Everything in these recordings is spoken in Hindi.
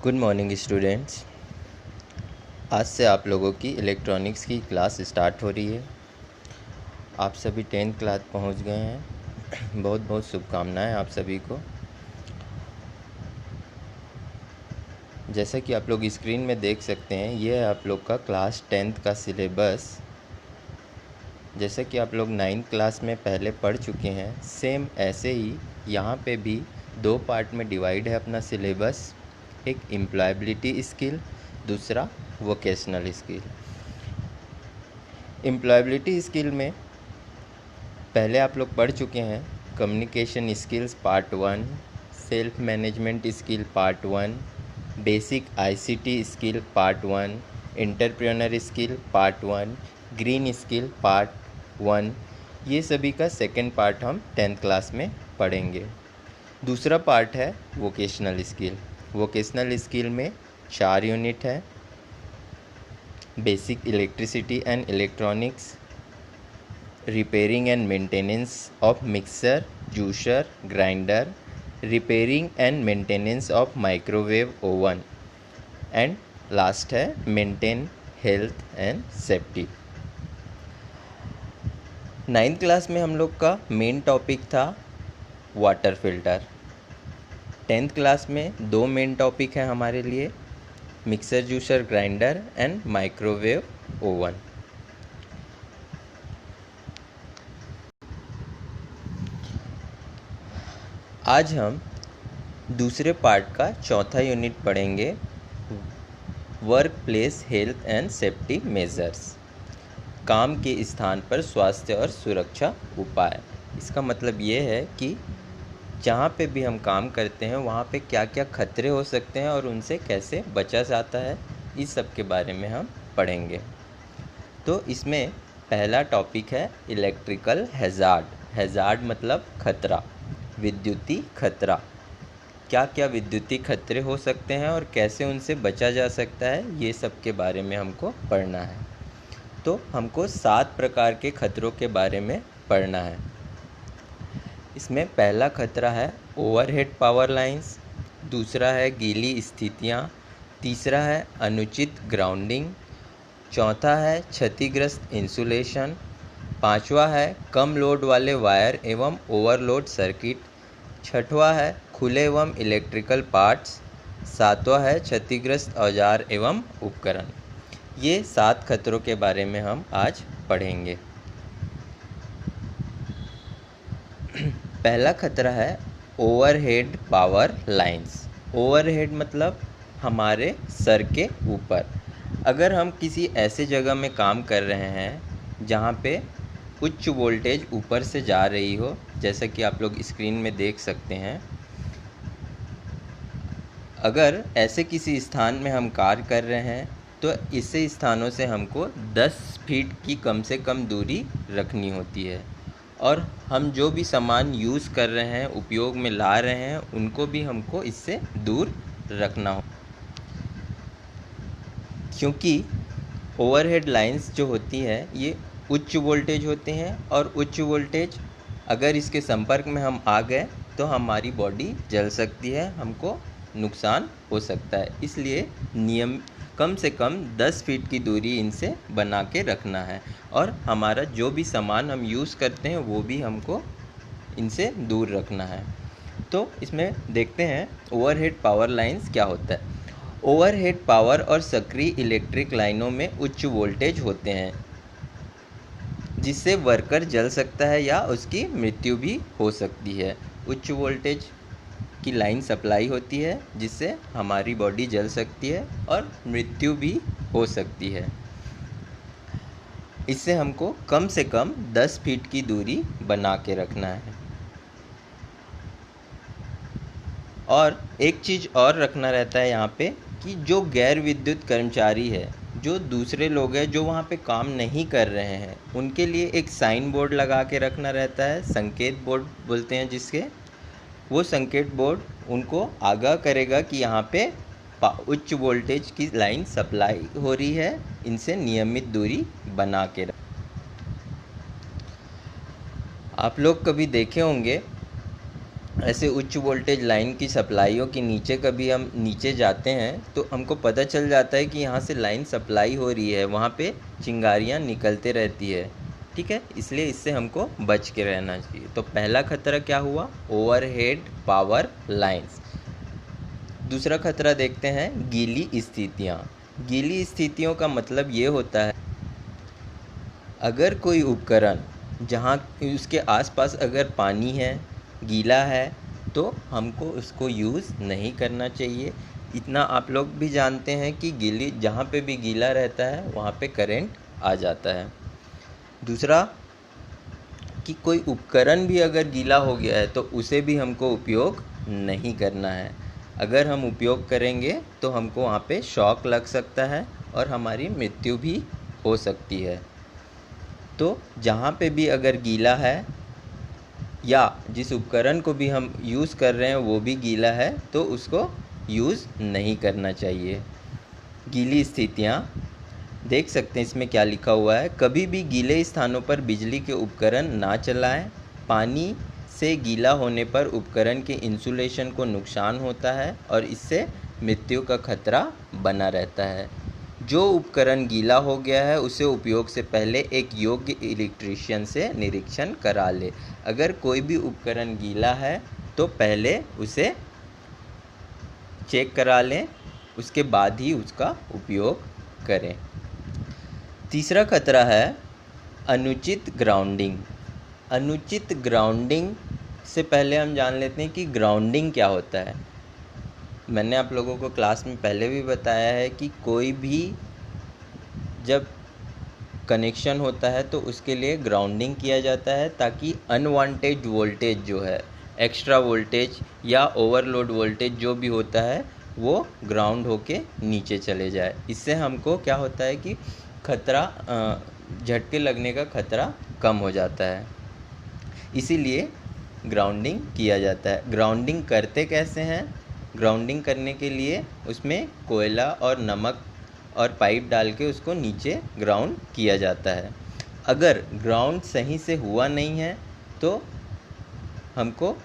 Good morning students. आज से आप लोगों की इलेक्ट्रॉनिक्स की क्लास स्टार्ट हो रही है। आप सभी 10th क्लास पहुंच गए हैं। बहुत बहुत शुभकामनाएं आप सभी को। जैसा कि आप लोग स्क्रीन में देख सकते हैं, ये है आप लोग का क्लास 10th का सिलेबस। जैसा कि आप लोग 9th क्लास में पहले पढ़ चुके हैं, सेम ऐसे ही यहाँ पे भी 2 पार्ट में डिवाइड है अपना सिलेबस। एक एम्प्लॉयबिलिटी स्किल, दूसरा वोकेशनल स्किल। एम्प्लॉयबिलिटी स्किल में पहले आप लोग पढ़ चुके हैं communication skills part 1, self management skill part 1, basic ICT skill part 1, entrepreneur skill part 1, green skill part 1। ये सभी का सेकेंड पार्ट हम 10th क्लास में पढ़ेंगे। दूसरा पार्ट है वोकेशनल स्किल। वोकेशनल स्किल में 4 यूनिट है। Basic electricity and electronics, repairing and maintenance of mixer, juicer, grinder, repairing and maintenance of microwave oven, and last है maintain health and safety. 9th class में हम लोग का मेन टॉपिक था वाटर फिल्टर। 10th क्लास में 2 मेन टॉपिक है हमारे लिए, mixer, juicer, grinder and microwave oven. आज हम दूसरे पार्ट का चौथा यूनिट पढ़ेंगे, work place health and safety measures. काम के स्थान पर स्वास्थ्य और सुरक्षा उपाय। इसका मतलब ये है कि जहाँ पे भी हम काम करते हैं वहाँ पे क्या क्या खतरे हो सकते हैं और उनसे कैसे बचा जाता है, इस सब के बारे में हम पढ़ेंगे। तो इसमें पहला टॉपिक है इलेक्ट्रिकल हैज़ार्ड। हैज़ार्ड मतलब खतरा, विद्युतीय खतरा। क्या क्या विद्युतीय खतरे हो सकते हैं और कैसे उनसे बचा जा सकता है, ये सब के बारे में हमको पढ़ना है। तो हमको 7 प्रकार के खतरों के बारे में पढ़ना है। इसमें पहला खतरा है ओवरहेड पावर लाइंस, दूसरा है गीली स्थितियाँ, तीसरा है अनुचित ग्राउंडिंग, चौथा है क्षतिग्रस्त इंसुलेशन, पांचवा है कम लोड वाले वायर एवं ओवरलोड सर्किट, छठवां है खुले एवं इलेक्ट्रिकल पार्ट्स, सातवां है क्षतिग्रस्त औजार एवं उपकरण। ये 7 खतरों के बारे में हम आज पढ़ेंगे। पहला खतरा है ओवरहेड पावर लाइंस। ओवरहेड मतलब हमारे सर के ऊपर। अगर हम किसी ऐसे जगह में काम कर रहे हैं जहाँ पे उच्च वोल्टेज ऊपर से जा रही हो, जैसा कि आप लोग स्क्रीन में देख सकते हैं, अगर ऐसे किसी स्थान में हम कार्य कर रहे हैं तो ऐसे स्थानों से हमको 10 फीट की कम से कम दूरी रखनी होती है। और हम जो भी सामान यूज़ कर रहे हैं, उपयोग में ला रहे हैं, उनको भी हमको इससे दूर रखना हो, क्योंकि ओवरहेड लाइंस जो होती हैं ये उच्च वोल्टेज होते हैं और उच्च वोल्टेज अगर इसके संपर्क में हम आ गए तो हमारी बॉडी जल सकती है, हमको नुकसान हो सकता है। इसलिए नियम कम से कम 10 फीट की दूरी इनसे बना के रखना है और हमारा जो भी सामान हम यूज़ करते हैं वो भी हमको इनसे दूर रखना है। तो इसमें देखते हैं ओवरहेड पावर लाइंस क्या होता है। ओवरहेड पावर और सक्रिय इलेक्ट्रिक लाइनों में उच्च वोल्टेज होते हैं जिससे वर्कर जल सकता है या उसकी मृत्यु भी हो सकती है। उच्च वोल्टेज की लाइन सप्लाई होती है जिससे हमारी बॉडी जल सकती है और मृत्यु भी हो सकती है। इससे हमको कम से कम 10 फीट की दूरी बना के रखना है। और एक चीज़ और रखना रहता है यहाँ पे कि जो गैर विद्युत कर्मचारी है, जो दूसरे लोग हैं जो वहाँ पे काम नहीं कर रहे हैं, उनके लिए एक साइन बोर्ड लगा के रखना रहता है, संकेत बोर्ड बोलते हैं जिसके। वो संकेत बोर्ड उनको आगाह करेगा कि यहाँ पे उच्च वोल्टेज की लाइन सप्लाई हो रही है, इनसे नियमित दूरी बना के रख। आप लोग कभी देखे होंगे ऐसे उच्च वोल्टेज लाइन की सप्लाइयों के नीचे कभी हम नीचे जाते हैं तो हमको पता चल जाता है कि यहाँ से लाइन सप्लाई हो रही है, वहाँ पे चिंगारियाँ निकलते रहती है। ठीक है, इसलिए इससे हमको बच के रहना चाहिए। तो पहला खतरा क्या हुआ? Overhead power lines. दूसरा खतरा देखते हैं, गीली स्थितियाँ। गीली स्थितियों का मतलब ये होता है, अगर कोई उपकरण जहाँ उसके आसपास अगर पानी है, गीला है, तो हमको उसको यूज़ नहीं करना चाहिए। इतना आप लोग भी जानते हैं कि गीली जहाँ पे भी गीला रहता है वहाँ पे करंट आ जाता है। दूसरा कि कोई उपकरण भी अगर गीला हो गया है तो उसे भी हमको उपयोग नहीं करना है। अगर हम उपयोग करेंगे तो हमको वहाँ पे शॉक लग सकता है और हमारी मृत्यु भी हो सकती है। तो जहाँ पे भी अगर गीला है या जिस उपकरण को भी हम यूज़ कर रहे हैं वो भी गीला है तो उसको यूज़ नहीं करना चाहिए। गीली स्थितियाँ देख सकते हैं, इसमें क्या लिखा हुआ है, कभी भी गीले स्थानों पर बिजली के उपकरण ना चलाएं। पानी से गीला होने पर उपकरण के इंसुलेशन को नुकसान होता है और इससे मृत्यु का खतरा बना रहता है। जो उपकरण गीला हो गया है उसे उपयोग से पहले एक योग्य इलेक्ट्रीशियन से निरीक्षण करा ले। अगर कोई भी उपकरण गीला है तो पहले उसे चेक करा लें, उसके बाद ही उसका उपयोग करें। तीसरा खतरा है अनुचित ग्राउंडिंग। अनुचित ग्राउंडिंग से पहले हम जान लेते हैं कि ग्राउंडिंग क्या होता है। मैंने आप लोगों को क्लास में पहले भी बताया है कि कोई भी जब कनेक्शन होता है तो उसके लिए ग्राउंडिंग किया जाता है ताकि अनवांटेड वोल्टेज जो है, एक्स्ट्रा वोल्टेज या ओवरलोड वोल्टेज जो भी होता है वो ग्राउंड होके नीचे चले जाए। इससे हमको क्या होता है कि खतरा, झटके लगने का खतरा कम हो जाता है, इसीलिए ग्राउंडिंग किया जाता है। ग्राउंडिंग करते कैसे हैं? ग्राउंडिंग करने के लिए उसमें कोयला और नमक और पाइप डाल के उसको नीचे ग्राउंड किया जाता है। अगर ग्राउंड सही से हुआ नहीं है तो हमको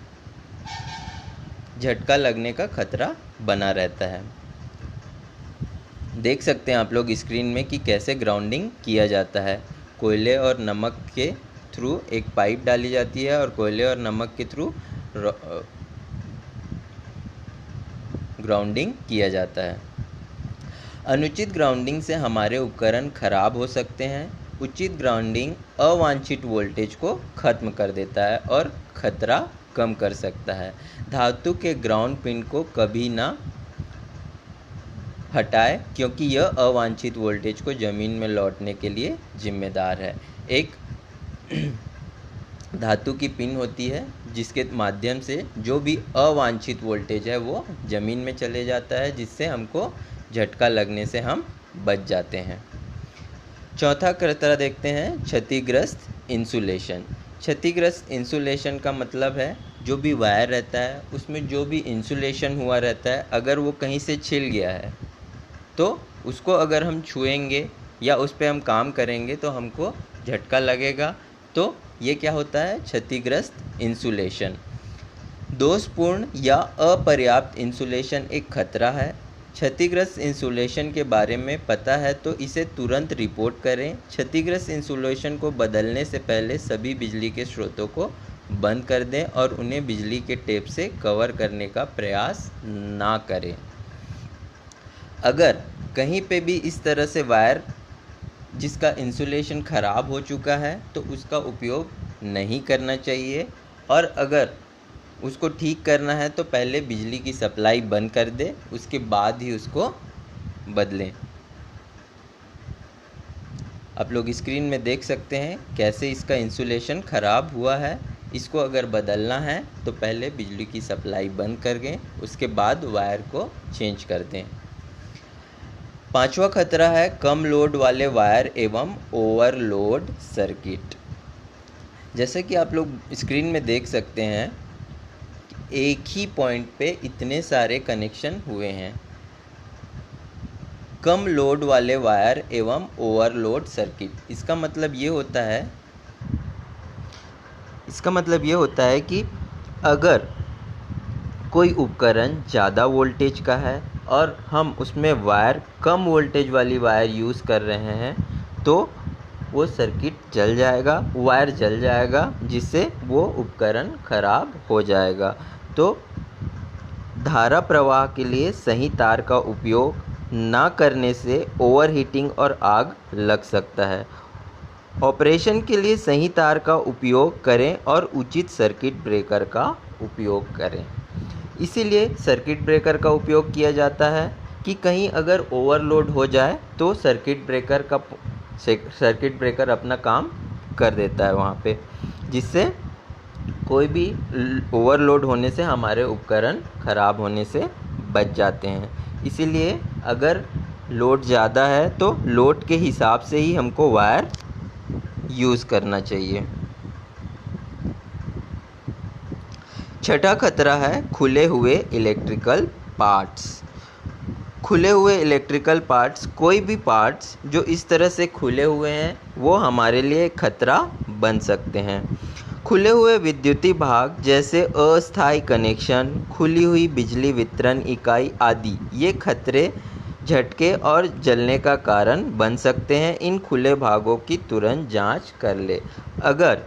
झटका लगने का खतरा बना रहता है। देख सकते हैं आप लोग स्क्रीन में कि कैसे ग्राउंडिंग किया जाता है। कोयले और नमक के थ्रू एक पाइप डाली जाती है और कोयले और नमक के थ्रू ग्राउंडिंग किया जाता है। अनुचित ग्राउंडिंग से हमारे उपकरण खराब हो सकते हैं। उचित ग्राउंडिंग अवांछित वोल्टेज को खत्म कर देता है और खतरा कम कर सकता है। धातु के ग्राउंड पिन को कभी ना हटाए क्योंकि यह अवांछित वोल्टेज को ज़मीन में लौटने के लिए जिम्मेदार है। एक धातु की पिन होती है जिसके माध्यम से जो भी अवांछित वोल्टेज है वो ज़मीन में चले जाता है, जिससे हमको झटका लगने से हम बच जाते हैं। चौथा खतरा देखते हैं, क्षतिग्रस्त इंसुलेशन। क्षतिग्रस्त इंसुलेशन का मतलब है जो भी वायर रहता है उसमें जो भी इंसुलेशन हुआ रहता है, अगर वो कहीं से छिल गया है तो उसको अगर हम छुएंगे या उस पर हम काम करेंगे तो हमको झटका लगेगा। तो ये क्या होता है? क्षतिग्रस्त इंसुलेशन। दोषपूर्ण या अपर्याप्त इंसुलेशन एक खतरा है। क्षतिग्रस्त इंसुलेशन के बारे में पता है तो इसे तुरंत रिपोर्ट करें। क्षतिग्रस्त इंसुलेशन को बदलने से पहले सभी बिजली के स्रोतों को बंद कर दें और उन्हें बिजली के टेप से कवर करने का प्रयास ना करें। अगर कहीं पे भी इस तरह से वायर जिसका इंसुलेशन ख़राब हो चुका है तो उसका उपयोग नहीं करना चाहिए, और अगर उसको ठीक करना है तो पहले बिजली की सप्लाई बंद कर दे, उसके बाद ही उसको बदलें। आप लोग स्क्रीन में देख सकते हैं कैसे इसका इंसुलेशन ख़राब हुआ है। इसको अगर बदलना है तो पहले बिजली की सप्लाई बंद कर दें, उसके बाद वायर को चेंज कर दें। पांचवा खतरा है कम लोड वाले वायर एवं ओवरलोड सर्किट। जैसे कि आप लोग स्क्रीन में देख सकते हैं, एक ही पॉइंट पे इतने सारे कनेक्शन हुए हैं। कम लोड वाले वायर एवं ओवरलोड सर्किट, इसका मतलब ये होता है कि अगर कोई उपकरण ज़्यादा वोल्टेज का है और हम उसमें वायर कम वोल्टेज वाली वायर यूज़ कर रहे हैं तो वो सर्किट जल जाएगा, वायर जल जाएगा, जिससे वो उपकरण खराब हो जाएगा। तो धारा प्रवाह के लिए सही तार का उपयोग ना करने से ओवरहीटिंग और आग लग सकता है। ऑपरेशन के लिए सही तार का उपयोग करें और उचित सर्किट ब्रेकर का उपयोग करें। इसीलिए सर्किट ब्रेकर का उपयोग किया जाता है कि कहीं अगर ओवरलोड हो जाए तो सर्किट ब्रेकर अपना काम कर देता है वहाँ पे, जिससे कोई भी ओवरलोड होने से हमारे उपकरण ख़राब होने से बच जाते हैं। इसीलिए अगर लोड ज़्यादा है तो लोड के हिसाब से ही हमको वायर यूज़ करना चाहिए। छठा खतरा है खुले हुए इलेक्ट्रिकल पार्ट्स। खुले हुए इलेक्ट्रिकल पार्ट्स, कोई भी पार्ट्स जो इस तरह से खुले हुए हैं वो हमारे लिए खतरा बन सकते हैं। खुले हुए विद्युतीय भाग जैसे अस्थायी कनेक्शन, खुली हुई बिजली वितरण इकाई आदि ये खतरे, झटके और जलने का कारण बन सकते हैं। इन खुले भागों की तुरंत जांच कर ले। अगर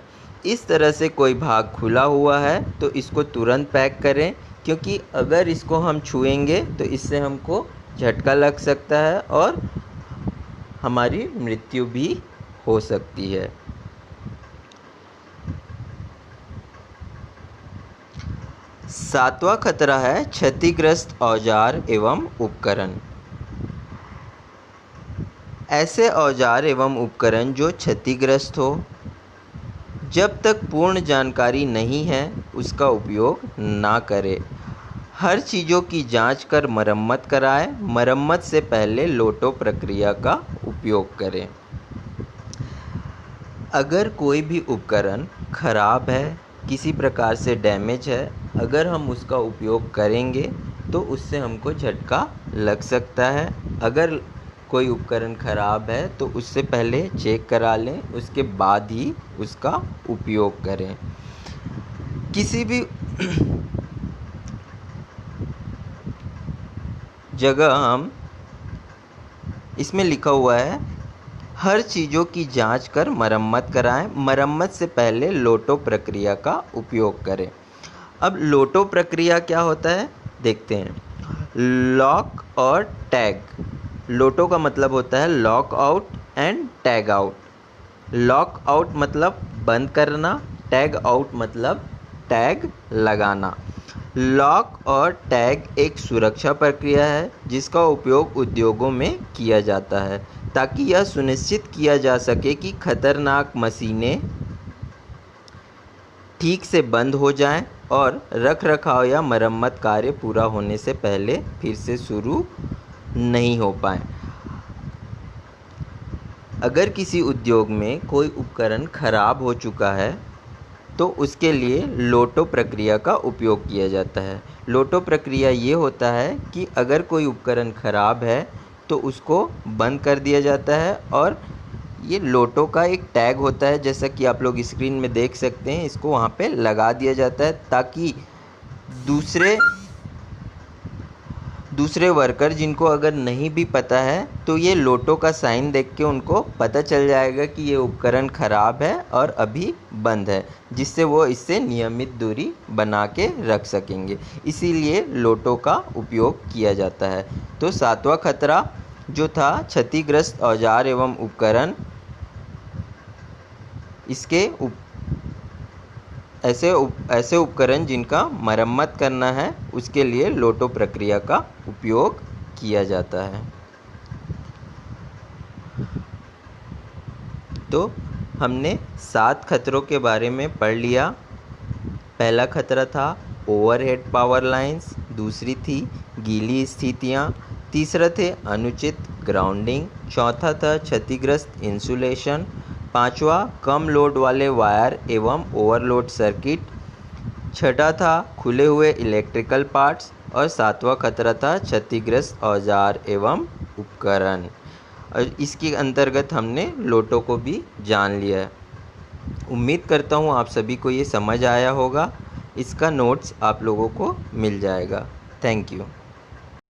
इस तरह से कोई भाग खुला हुआ है तो इसको तुरंत पैक करें, क्योंकि अगर इसको हम छुएंगे तो इससे हमको झटका लग सकता है और हमारी मृत्यु भी हो सकती है। सातवां खतरा है क्षतिग्रस्त औजार एवं उपकरण। ऐसे औजार एवं उपकरण जो क्षतिग्रस्त हो, जब तक पूर्ण जानकारी नहीं है उसका उपयोग ना करें। हर चीज़ों की जांच कर मरम्मत कराएं। मरम्मत से पहले लोटो प्रक्रिया का उपयोग करें। अगर कोई भी उपकरण खराब है, किसी प्रकार से डैमेज है, अगर हम उसका उपयोग करेंगे तो उससे हमको झटका लग सकता है। अगर कोई उपकरण खराब है तो उससे पहले चेक करा लें, उसके बाद ही उसका उपयोग करें। किसी भी जगह हम इसमें लिखा हुआ है हर चीज़ों की जांच कर मरम्मत कराएं। मरम्मत से पहले लोटो प्रक्रिया का उपयोग करें। अब लोटो प्रक्रिया क्या होता है देखते हैं। लॉक और टैग। लोटो का मतलब होता है lock out and tag out. Lock out मतलब बंद करना, टैग आउट मतलब टैग लगाना। लॉक और टैग एक सुरक्षा प्रक्रिया है जिसका उपयोग उद्योगों में किया जाता है ताकि यह सुनिश्चित किया जा सके कि खतरनाक मशीनें ठीक से बंद हो जाएं और रखरखाव या मरम्मत कार्य पूरा होने से पहले फिर से शुरू नहीं हो पाए। अगर किसी उद्योग में कोई उपकरण खराब हो चुका है तो उसके लिए लोटो प्रक्रिया का उपयोग किया जाता है। लोटो प्रक्रिया ये होता है कि अगर कोई उपकरण खराब है तो उसको बंद कर दिया जाता है और ये लोटो का एक टैग होता है, जैसा कि आप लोग स्क्रीन में देख सकते हैं, इसको वहाँ पे लगा दिया जाता है ताकि दूसरे वर्कर जिनको अगर नहीं भी पता है तो ये लोटो का साइन देख के उनको पता चल जाएगा कि ये उपकरण ख़राब है और अभी बंद है, जिससे वो इससे नियमित दूरी बना के रख सकेंगे। इसीलिए लोटो का उपयोग किया जाता है। तो सातवां खतरा जो था क्षतिग्रस्त औजार एवं उपकरण, इसके ऐसे उपकरण जिनका मरम्मत करना है उसके लिए लोटो प्रक्रिया का उपयोग किया जाता है। तो हमने 7 खतरों के बारे में पढ़ लिया। पहला खतरा था ओवरहेड पावर लाइंस, दूसरी थी गीली स्थितियाँ, तीसरा थे अनुचित ग्राउंडिंग, चौथा था क्षतिग्रस्त इंसुलेशन, पांचवा कम लोड वाले वायर एवं ओवरलोड सर्किट, छठा था खुले हुए इलेक्ट्रिकल पार्ट्स और सातवां खतरा था क्षतिग्रस्त औजार एवं उपकरण। और इसके अंतर्गत हमने लोटो को भी जान लिया है। उम्मीद करता हूँ आप सभी को ये समझ आया होगा। इसका नोट्स आप लोगों को मिल जाएगा। Thank you.